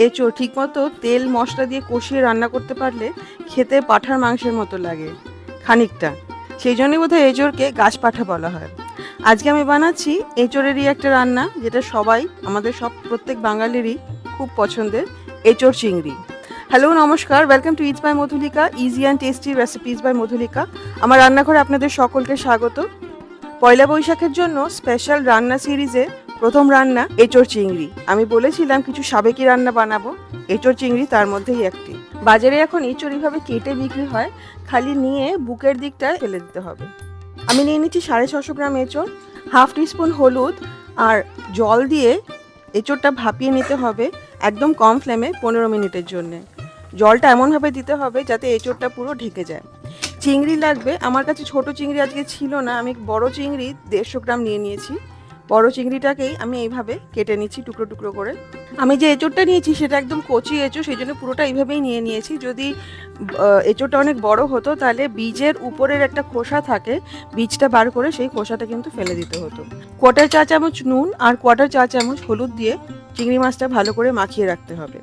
এঁচোড় ঠিকমতো তেল মশলা দিয়ে কষিয়ে রান্না করতে পারলে খেতে পাঁঠার মাংসের মতো লাগে খানিকটা। সেই জন্যই বোধহয় এঁচোড়কে গাছ পাঁঠা বলা হয়। আজকে আমি বানাচ্ছি এঁচোড়েরই একটা রান্না, যেটা সবাই আমাদের প্রত্যেক বাঙালিরই খুব পছন্দের, এঁচোড় চিংড়ি। হ্যালো, নমস্কার, welcome to eats by Madhulika, easy and tasty recipes by Madhulika. আমার রান্নাঘরে আপনাদের সকলকে স্বাগত। পয়লা বৈশাখের জন্য স্পেশাল রান্না সিরিজে প্রথম রান্না এঁচোড় চিংড়ি। আমি বলেছিলাম কিছু সাবেকি রান্না বানাবো, এঁচোড় চিংড়ি তার মধ্যেই একটি। বাজারে এখন এঁচোড় এইভাবে কেটে বিক্রি হয়, খালি নিয়ে বুকের দিকটা ফেলে দিতে হবে। আমি নিয়ে নিচ্ছি 650 গ্রাম এঁচোড়, হাফ টিস্পুন হলুদ আর জল দিয়ে এঁচোড়টা ভাপিয়ে নিতে হবে একদম কম ফ্লেমে 15 মিনিটের জন্যে। জলটা এমনভাবে দিতে হবে যাতে এঁচোড়টা পুরো ঢেকে যায়। চিংড়ি লাগবে, আমার কাছে ছোট চিংড়ি আজকে ছিল না, আমি বড় চিংড়ি 150 গ্রাম নিয়ে নিয়েছি। বড় চিংড়িটাকেই আমি এইভাবে কেটে নিচ্ছি টুকরো টুকরো করে। আমি যে এঁচোড়টা নিয়েছি সেটা একদম কচি এঁচোড়, সেই জন্য পুরোটা এইভাবেই নিয়ে নিয়েছি। যদি এঁচোড়টা অনেক বড় হতো তাহলে বীজের উপরের একটা খোসা থাকে, বীজটা বার করে সেই খোসাটা কিন্তু ফেলে দিতে হতো। 1/4 চা চামচ নুন আর 1/4 চা চামচ হলুদ দিয়ে চিংড়ি মাছটা ভালো করে মাখিয়ে রাখতে হবে।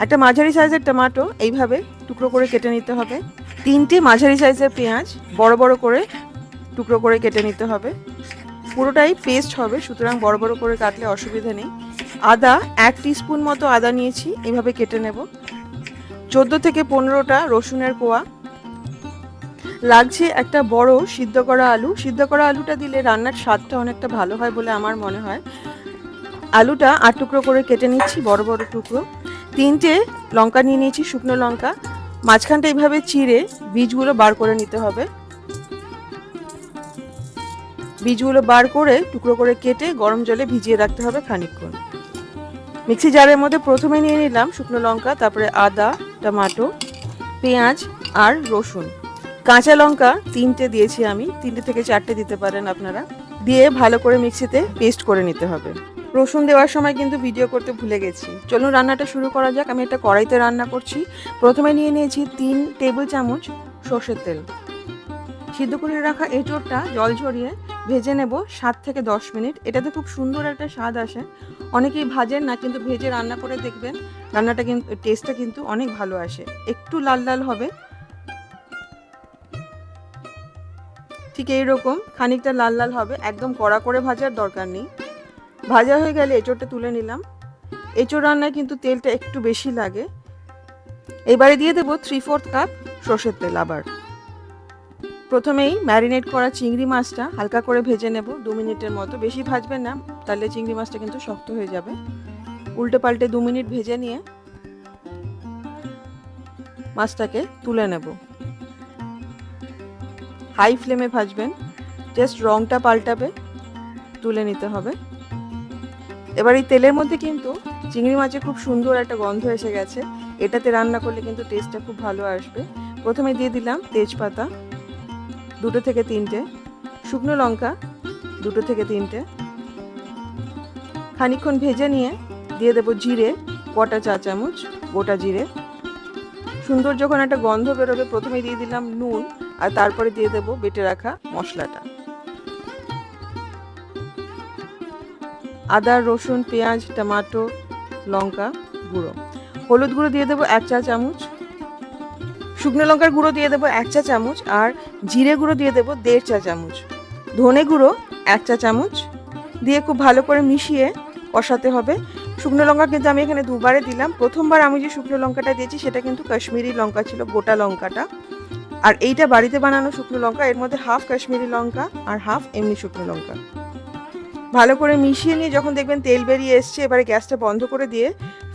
একটা মাঝারি সাইজের টমেটো এইভাবে টুকরো করে কেটে নিতে হবে। 3টে মাঝারি সাইজের পেঁয়াজ বড় বড় করে টুকরো করে কেটে নিতে হবে। পুরোটাই পেস্ট হবে, সুতরাং বড় বড় করে কাটলে অসুবিধা নেই। আদা 1 টিস্পুন মতো আদা নিয়েছি, এইভাবে কেটে নেব। 14 থেকে 15টা রসুনের কোয়া লাগছে। একটা বড় সিদ্ধ করা আলু, সিদ্ধ করা আলুটা দিলে রান্নার স্বাদটা অনেকটা ভালো হয় বলে আমার মনে হয়। আলুটা 8 টুকরো করে কেটে নিচ্ছি, বড় বড় টুকরো। 3টে লঙ্কা নিয়ে নিয়েছি, শুকনো লঙ্কা, মাঝখানটা এইভাবে চিড়ে বীজগুলো বার করে নিতে হবে। বীজগুলো বার করে টুকরো করে কেটে গরম জলে ভিজিয়ে রাখতে হবে খানিকক্ষণ। মিক্সি জারের মধ্যে প্রথমে নিয়ে নিলাম শুকনো লঙ্কা, তারপরে আদা, টমেটো, পেঁয়াজ আর রসুন। কাঁচা লঙ্কা 3টে দিয়েছি আমি, 3টে থেকে 4টে দিতে পারেন আপনারা। দিয়ে ভালো করে মিক্সিতে পেস্ট করে নিতে হবে। রসুন দেওয়ার সময় কিন্তু ভিডিও করতে ভুলে গেছি। চলুন রান্নাটা শুরু করা যাক। আমি একটা কড়াইতে রান্না করছি। প্রথমে নিয়ে নিয়েছি 3 টেবিল চামচ সর্ষের তেল। সিদ্ধ করে রাখা এঁচোড়টা জল ঝরিয়ে ভেজে নেব 7 থেকে 10 মিনিট। এটাতে খুব সুন্দর একটা স্বাদ আসে। অনেকেই ভাজেন না, কিন্তু ভেজে রান্না করে দেখবেন রান্নাটা কিন্তু টেস্টটা কিন্তু অনেক ভালো আসে। একটু লাল লাল হবে, ঠিক এইরকম খানিকটা লাল লাল হবে, একদম কড়া করে ভাজার দরকার নেই। ভাজা হয়ে গেলে এঁচোড়টা তুলে নিলাম। এঁচোড় রান্নায় কিন্তু তেলটা একটু বেশি লাগে। এবারে দিয়ে দেবো 3/4 কাপ সর্ষের তেল। আবার প্রথমেই ম্যারিনেট করা চিংড়ি মাছটা হালকা করে ভেজে নেব 2 মিনিটের মতো। বেশি ভাজবেন না, তাহলে চিংড়ি মাছটা কিন্তু শক্ত হয়ে যাবে। উল্টে পাল্টে 2 মিনিট ভেজে নিয়ে মাছটাকে তুলে নেব। হাই ফ্লেমে ভাজবেন, জাস্ট রংটা পাল্টাবে, তুলে নিতে হবে। এবার এই তেলের মধ্যে কিন্তু চিংড়ি মাছে খুব সুন্দর একটা গন্ধ এসে গেছে। এটাতে রান্না করলে কিন্তু টেস্টটা খুব ভালো আসবে। প্রথমে দিয়ে দিলাম তেজপাতা 2 থেকে 3টে, শুকনো লঙ্কা 2 থেকে 3টে। খানিকক্ষণ ভেজে নিয়ে দিয়ে দেবো জিরে 1/4 চা চামচ, গোটা জিরে। সুন্দর যখন একটা গন্ধ বেরোবে প্রথমে দিয়ে দিলাম নুন, আর তারপরে দিয়ে দেবো বেটে রাখা মশলাটা। আদা, রসুন, পেঁয়াজ, টমেটো, লঙ্কা গুঁড়ো। হলুদ গুঁড়ো দিয়ে দেবো 1 চা চামচ, শুকনো লঙ্কার গুঁড়ো দিয়ে দেবো 1 চা চামচ, আর জিরে গুঁড়ো দিয়ে দেবো 1.5 চা চামচ, ধনে গুঁড়ো 1 চা চামচ দিয়ে খুব ভালো করে মিশিয়ে কষাতে হবে। শুকনো লঙ্কা কিন্তু আমি এখানে দুবারে দিলাম। প্রথমবার আমি যে শুকনো লঙ্কাটা দিয়েছি সেটা কিন্তু কাশ্মীরি লঙ্কা ছিল, গোটা লঙ্কাটা। আর এইটা বাড়িতে বানানো শুকনো লঙ্কা, এর মধ্যে হাফ কাশ্মীরি লঙ্কা আর হাফ এমনি শুকনো লঙ্কা। ভালো করে মিশিয়ে নিয়ে যখন দেখবেন তেল বেরিয়ে এসছে, এবারে গ্যাসটা বন্ধ করে দিয়ে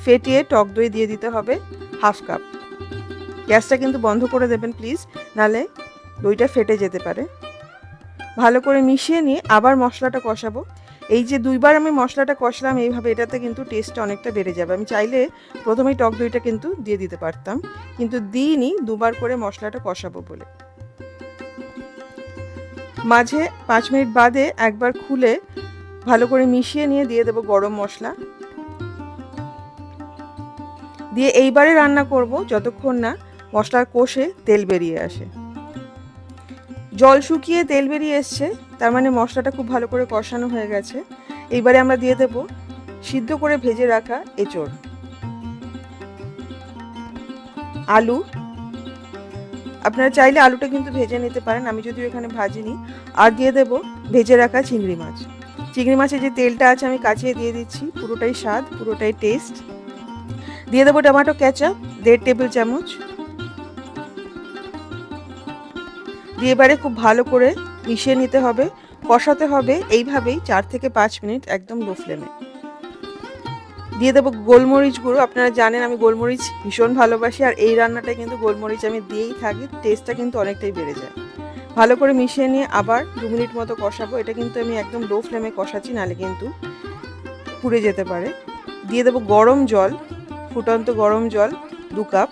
ফেটিয়ে টক দই দিয়ে দিতে হবে 1/2 কাপ। গ্যাসটা কিন্তু বন্ধ করে দেবেন প্লিজ, নালে দইটা ফেটে যেতে পারে। ভালো করে মিশিয়ে নিয়ে আবার মশলাটা কষাবো। এই যে 2বার আমি মশলাটা কষলাম এইভাবে, এটাতে কিন্তু টেস্টটা অনেকটা বেড়ে যাবে। আমি চাইলে প্রথমেই টক দইটা কিন্তু দিয়ে দিতে পারতাম, কিন্তু দিইনি, 2বার করে মশলাটা কষাবো বলে। মাঝে 5 মিনিট বাদে একবার খুলে ভালো করে মিশিয়ে নিয়ে দিয়ে দেবো গরম মশলা দিয়ে এইবারে রান্না করব যতক্ষণ না মশলার কষে তেল বেরিয়ে আসে। জল শুকিয়ে তেল বেরিয়ে এসছে, তার মানে মশলাটা খুব ভালো করে কষানো হয়ে গেছে। এইবারে আমরা দিয়ে দেব সিদ্ধ করে ভেজে রাখা এঁচোড়। আলু, আপনারা চাইলে আলুটা কিন্তু ভেজে নিতে পারেন, আমি যদিও এখানে ভাজিনি। আর দিয়ে দেব ভেজে রাখা চিংড়ি মাছ। চিংড়ি মাছের যে তেলটা আছে আমি কাচিয়ে দিয়ে দিচ্ছি, পুরোটাই স্বাদ, পুরোটাই টেস্ট। দিয়ে দেবো টমেটো কেচাপ 1.5 টেবিল চামচ। দিয়ে এবারে খুব ভালো করে মিশিয়ে নিতে হবে, কষাতে হবে এইভাবেই 4 থেকে 5 মিনিট একদম লো ফ্লেমে। দিয়ে দেবো গোলমরিচ গুঁড়ো, আপনারা জানেন আমি গোলমরিচ ভীষণ ভালোবাসি, আর এই রান্নাটায় কিন্তু গোলমরিচ আমি দিয়েই থাকি, টেস্টটা কিন্তু অনেকটাই বেড়ে যায়। ভালো করে মিশিয়ে নিয়ে আবার 2 মিনিট মতো কষাবো। এটা কিন্তু আমি একদম লো ফ্লেমে কষাচ্ছি, নাহলে কিন্তু পুড়ে যেতে পারে। দিয়ে দেবো গরম জল, ফুটন্ত গরম জল 2 কাপ।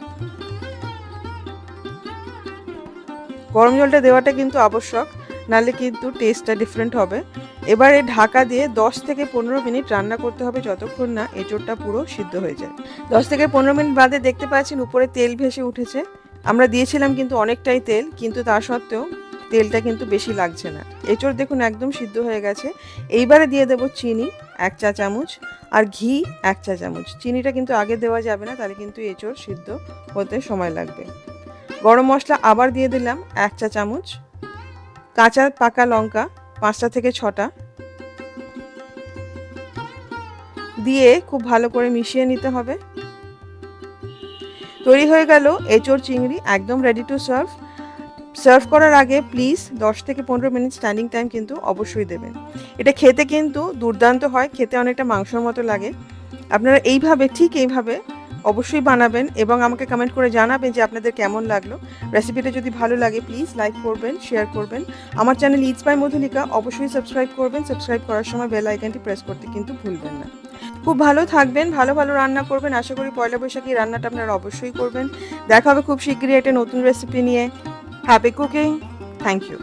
গরম জলটা দেওয়াটা কিন্তু আবশ্যক, নাহলে কিন্তু টেস্টটা ডিফারেন্ট হবে। এবারে ঢাকা দিয়ে 10 থেকে 15 মিনিট রান্না করতে হবে, যতক্ষণ না এঁচোড়টা পুরো সিদ্ধ হয়ে যায়। 10 থেকে 15 মিনিট বাদে দেখতে পাচ্ছেন উপরে তেল ভেসে উঠেছে। আমরা দিয়েছিলাম কিন্তু অনেকটাই তেল, কিন্তু তা সত্ত্বেও তেলটা কিন্তু বেশি লাগছে না। এঁচোড় দেখুন একদম সিদ্ধ হয়ে গেছে। এইবারে দিয়ে দেবো চিনি 1 চা চামচ আর ঘি 1 চা চামচ। চিনিটা কিন্তু আগে দেওয়া যাবে না, তাহলে কিন্তু এঁচোড় সিদ্ধ হতে সময় লাগবে। গরম মশলা আবার দিয়ে দিলাম 1 চা চামচ। কাঁচা পাকা লঙ্কা 5টা থেকে 6টা দিয়ে খুব ভালো করে মিশিয়ে নিতে হবে। তৈরি হয়ে গেল এঁচোড় চিংড়ি, একদম রেডি টু সার্ভ। সার্ভ করার আগে প্লিজ 10 থেকে 15 মিনিট স্ট্যান্ডিং টাইম কিন্তু অবশ্যই দেবেন। এটা খেতে কিন্তু দুর্দান্ত হয়, খেতে অনেকটা মাংসর মতো লাগে। আপনারা এইভাবে, ঠিক এইভাবে অবশ্যই বানাবেন এবং আমাকে কমেন্ট করে জানাবেন যে আপনাদের কেমন লাগলো। রেসিপিটা যদি ভালো লাগে প্লিজ লাইক করবেন, শেয়ার করবেন। আমার চ্যানেল ইটস বাই মধুলিকা অবশ্যই সাবস্ক্রাইব করবেন। সাবস্ক্রাইব করার সময় বেল আইকনটি প্রেস করতে কিন্তু ভুলবেন না। খুব ভালো থাকবেন, ভালো ভালো রান্না করবেন। আশা করি পয়লা বৈশাখী রান্নাটা আপনারা অবশ্যই করবেন। দেখা হবে খুব শীঘ্রই একটা নতুন রেসিপি নিয়ে। Happy cooking, thank you.